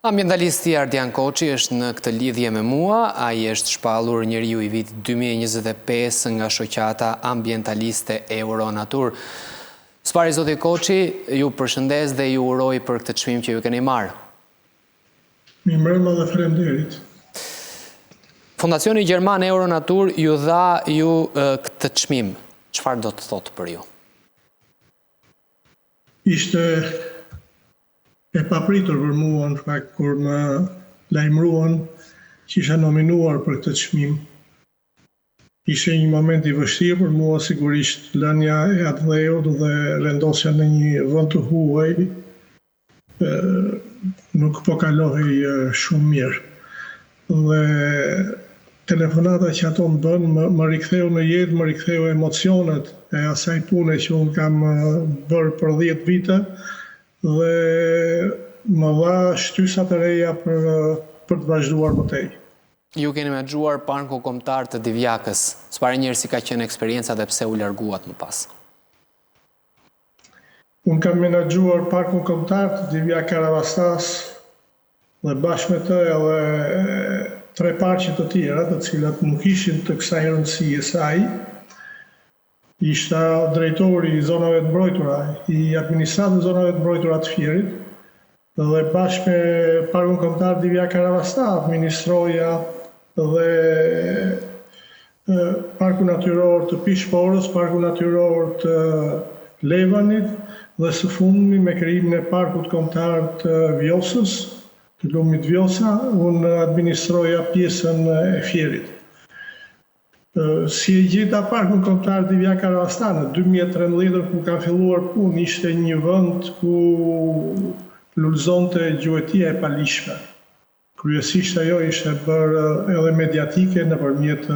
Ambientalisti Ardian Koçi është në këtë lidhje me mua. Ai është shpallur njeriu i vitit 2025 nga shoqata ambientaliste Euronatur. Spari zoti Koçi, ju përshëndes dhe ju uroj për këtë çmim që ju keni marrë. Mirëmbrëma dhe faleminderit. Fondacioni Gjerman Euronatur ju dha këtë çmim. Çfarë do të thotë për ju? Ishte e papritur për mua në fakt kur më lajmëruan që isha nominuar për këtë çmim. Ishte një moment i vështirë për mua, sigurisht lënia e atë dheut dhe vendosja në një vend të huaj nuk po kalohej shumë mirë. Dhe telefonata që ato më bën më riktheu në jetë, më riktheu emocionet e asaj pune që unë kam bërë për 10 vite dhe më dha shtysa të reja për të vazhduar mëtej. Ju keni menaxhuar parkun kombëtar të Divjakës. S'pari njërë si ka qenë eksperienca dhe pse u larguat më pas? Unë kam menaxhuar parkun kombëtar të Divjak Karavastas dhe bashkë me të edhe 3 parqe të tjera, të cilat nuk ishin të kësaj rëndësie saj. Ishta drejtori i zonave të mbrojtura, i administratës zonave të mbrojtura të Fierit, dhe bashkë me parkun kombëtar Divjak Karavasta administroja dhe parku natyror të Pishporës, parku natyror të Levanit dhe së fundmi me krijimin e parkut kombëtar të Vjosës, të lumit Vjosa, unë administroja pjesën e Fierit. Si e gjeta parkun kombëtar Divjak Karavasta në 2013 ku ka filluar punë, ishte një vend ku lullëzonte gjuetia e palishme. Kryesisht ajo ishte bërë edhe mediatike nëpërmjet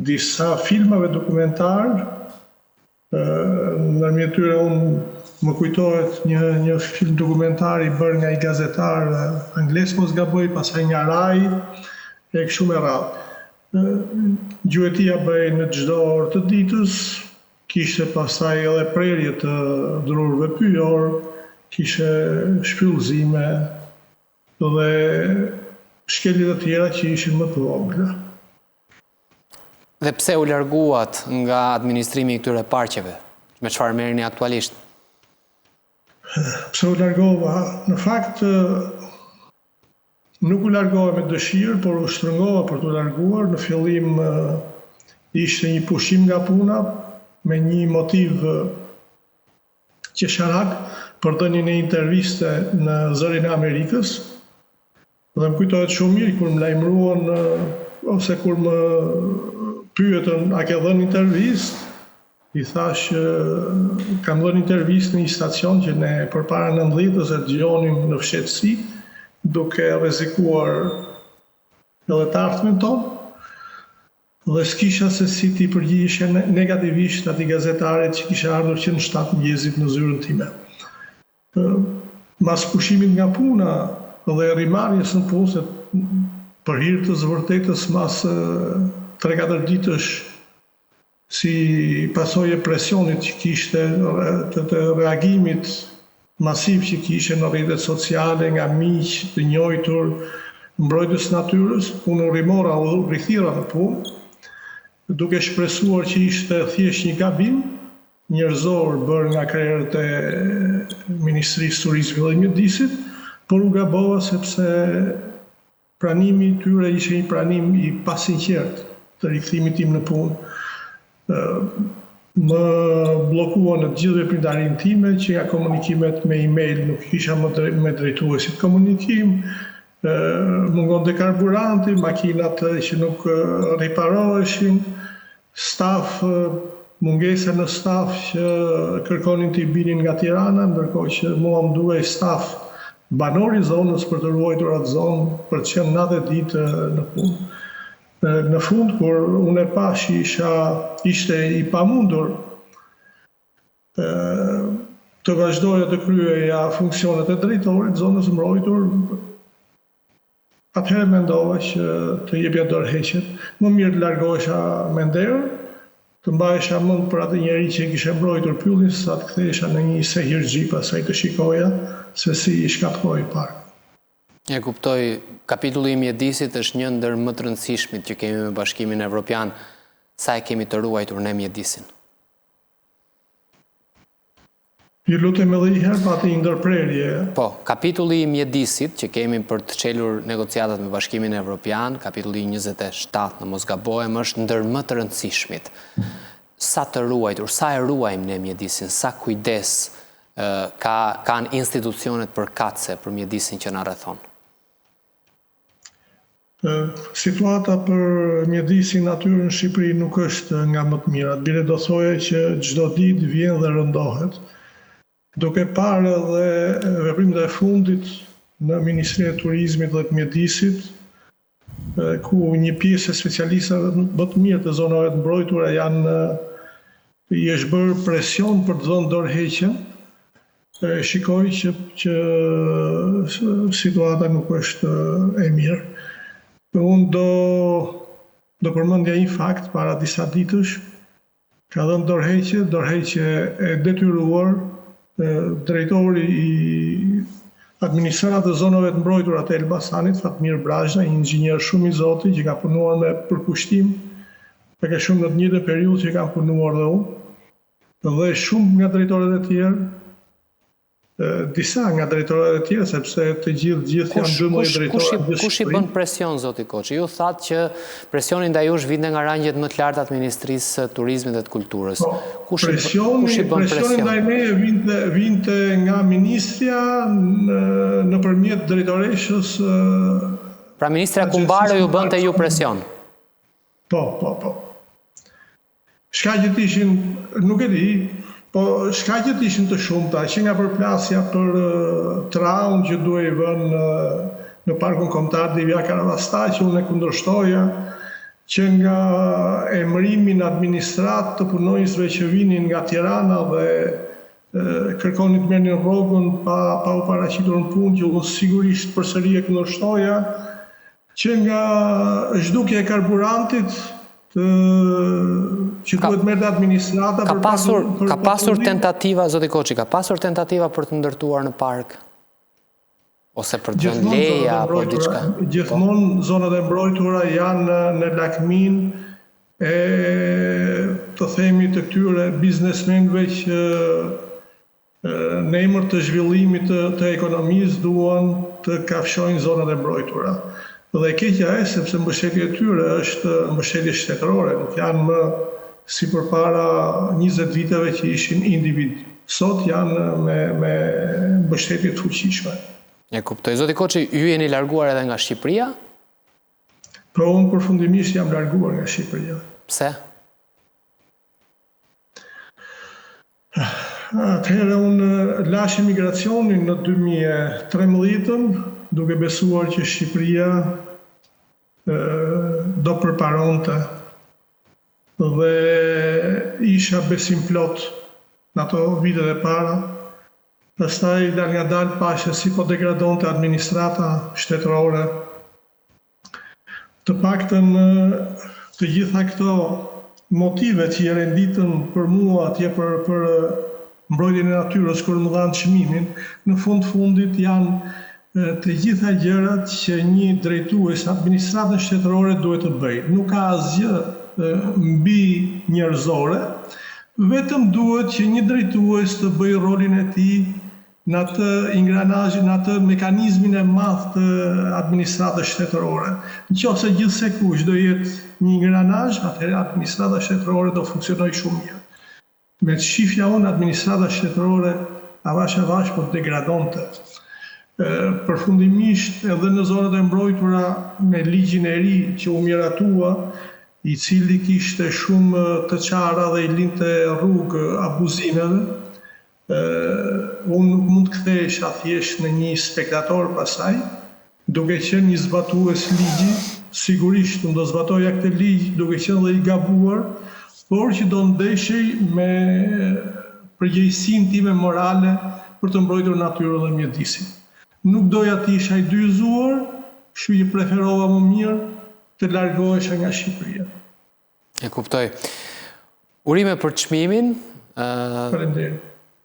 disa filmave dokumentar. Ndërmjet tyre unë më kujtohet një film dokumentar i bërë nga i gazetar angles mos gaboj, pastaj një raj e kështu me radhë. Gjuetia bëhej në çdo orë të ditës, kishte pastaj edhe prerje të drurëve pyjor, kishte shpyllëzime dhe shkelje të tjera që ishin më të vogla. Dhe pse u larguat nga administrimi i këtyre parqeve? Me çfarë merreni aktualisht? Pse u largova? Në fakt nuk u largova me dëshirë, por u shtrëngova për të larguar. Në fillim ishte një pushim nga puna me një motiv qesharak për dhënien e interviste në zërin e Amerikës. Dhe më kujtohet shumë mirë kur më lajmëruan ose kur më pyetën a ke dhënë intervistë, i thash kam dhënë intervistë në një stacion që ne përpara 90-s e dëgjonim në fshehtësi, duke rrezikuar edhe të ardhmen tonë. Dhe s'kisha se si ti përgjigjeshe negativisht atij gazetarit që kisha ardhur që në 7 mëngjesit në zyrën time. Mas pushimit nga puna dhe rrimarrjes në punë, për hir të zëvërtetës mas 3-4 ditësh si pasojë e presionit që kishte, të reagimit masiv që kishte në rrjetet sociale nga miq të njohur mbrojtës natyrës, unë rrimora u rikthira në punë, duke shpresuar që ishte thjesht një gabim njerëzor bërë nga krerët e Ministrisë Turizmit dhe Mjedisit, por u gabova sepse pranimi i tyre ishte një pranim i pasinqert të rikthimit tim në punë. Më bllokuan në të gjithë veprimtarinë time që nga komunikimet me email nuk kisha më me drejtuesit komunikim, mungonte karburanti, makinat që nuk riparoheshin, mungesa në staf që kërkonin të i binin nga Tirana, ndërkohë që mua më duhej staf banor i zonës për të ruajtur atë zonë për të qenë natë e ditë në punë. Në fund, kur unë e pash ishte i pamundur të vazhdoja të kryeja funksionet e drejtorit zonës mbrojtur, atëherë mendova që të jepja dorëheqjet. Më mirë të largohesha me nder, të mbahesha mend për atë njeri që kishe mbrojtur pyllin, sa të kthehesha në një sehirxhi pasaj të shikoja se si i shkatkoi parku. E kuptoj, kapitulli i mjedisit është një ndër më të rëndësishmit që kemi me Bashkimin Evropian. Sa e kemi të ruajtur ne mjedisin? Ju lutem edhe një herë pa të ndërprerje. Po, kapitulli i mjedisit që kemi për të çelur negociatat me Bashkimin Evropian, kapitulli 27 në mos gabohem, është ndër më të rëndësishmit. Sa të ruajtur, sa e ruajmë ne mjedisin, sa kujdes kanë institucionet përkatëse për mjedisin që na rrethon? Situata për mjedisin natyrë në Shqipëri nuk është nga më të mirat. Bile do thoje që çdo ditë vjen dhe rëndohet. Duke parë edhe veprimet e fundit në Ministrinë e Turizmit dhe të Mjedisit, ku një pjesë e specialistëve më të mirë të zonave të mbrojtura i është bërë presion për të dhënë dorëheqjen, shikoj që situata nuk është e mirë. Unë do përmendja një fakt para disa ditësh, ka dhënë dorëheqje e detyruar drejtori i administratës të zonave të mbrojtura të Elbasanit, Fatmir Brazha, një inxhinier shumë i zotit që ka punuar me përkushtim, ka shumë në të njëjtën periudhë që kam punuar dhe unë, dhe shumë nga drejtorët e tjerë, disa nga drejtorët e tjerë, sepse të gjithë janë 12 drejtorë. Kush i bën presion, zoti Koçi? Ju thatë që presioni ndaj jush vinte nga rangjet më të larta të Ministrisë së Turizmit dhe të Kulturës. Presioni ndaj ne vinte nga ministrja nëpërmjet drejtoreshës. Pra ministra Kumbaro ju bënte ju presion? Po. Shkaqet ishin, nuk e di, po shkaqet ishin të shumta, që nga përplasja për traun që duhej vënë në parkun kombëtar Divja Karavasta, që unë e kundërshtoja, që nga emërimi në administrat të punonjësve që vinin nga Tirana dhe kërkonin të merrnin rrogën pa u paraqitur në punë, që unë sigurisht përsëri e kundërshtoja, që nga zhdukja e karburantit që duhet merret administrata. Ka pasur tentativa, zoti Koçi, ka pasur tentativa për të ndërtuar në park? Ose për të dhënë leja apo diçka? Gjithmonë zonat e mbrojtura janë në lakmin e të themi të këtyre biznesmenëve që në emër të zhvillimit të ekonomisë duan të kafshojnë zonat e mbrojtura. Dhe keqja e sepse mbështetja e tyre është mbështetje shtetërore, nuk janë më si përpara 20 viteve që ishin individ. Sot janë me mbështetje të fuqishme. E kuptoj. Zoti Koçi, ju jeni larguar edhe nga Shqipëria? Po, unë përfundimisht jam larguar nga Shqipëria. Pse? Atëherë unë lash emigracionin në 2013, duke besuar që Shqipëria do përparonte dhe isha besim plot në ato vitet e para. Pastaj dal nga dal pasha si po degradonte administrata shtetërore. Të paktën të gjitha këto motive që i renditën për mua atje për mbrojtjen e natyrës kur më dhanë çmimin, në fundit janë të gjitha gjërat që një drejtues administratën shtetërore duhet të bëjë. Nuk ka asgjë mbi njerëzore, vetëm duhet që një drejtues të bëjë rolin e tij në atë ingranazhin, në atë mekanizmin e madh të administratës shtetërore. Nëse gjithsesi kush do jetë një ingranazh, atëherë administrata shtetërore do funksionojë shumë mirë. Me të shifja unë administrata shtetërore avash po degradonte. Përfundimisht edhe në zonat e mbrojtura me ligjin e ri që u miratua, i cili kishte shumë të çara dhe i linte rrugë abuzimeve, unë nuk mund të kthehesha thjesht në një spektator pasaj, duke qenë një zbatues ligji, sigurisht unë do zbatoja këtë ligj duke qenë dhe i gabuar, por që do ndeshej me përgjegjësinë time morale për të mbrojtur natyrën dhe mjedisin. Nuk doja të isha i dyzuar, kështu që preferova më mirë të largohesha nga Shqipëria. E kuptoj. Urime për çmimin. Faleminderit.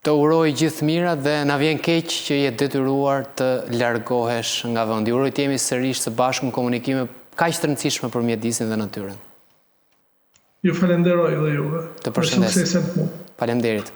Të uroj gjithë mirat dhe na vjen keq që je detyruar të largohesh nga vendi. Uroj të jemi sërish së bashku në komunikime kaq të rëndësishme për mjedisin dhe natyrën. Ju falenderoj dhe juve. Të përshëndes. Faleminderit.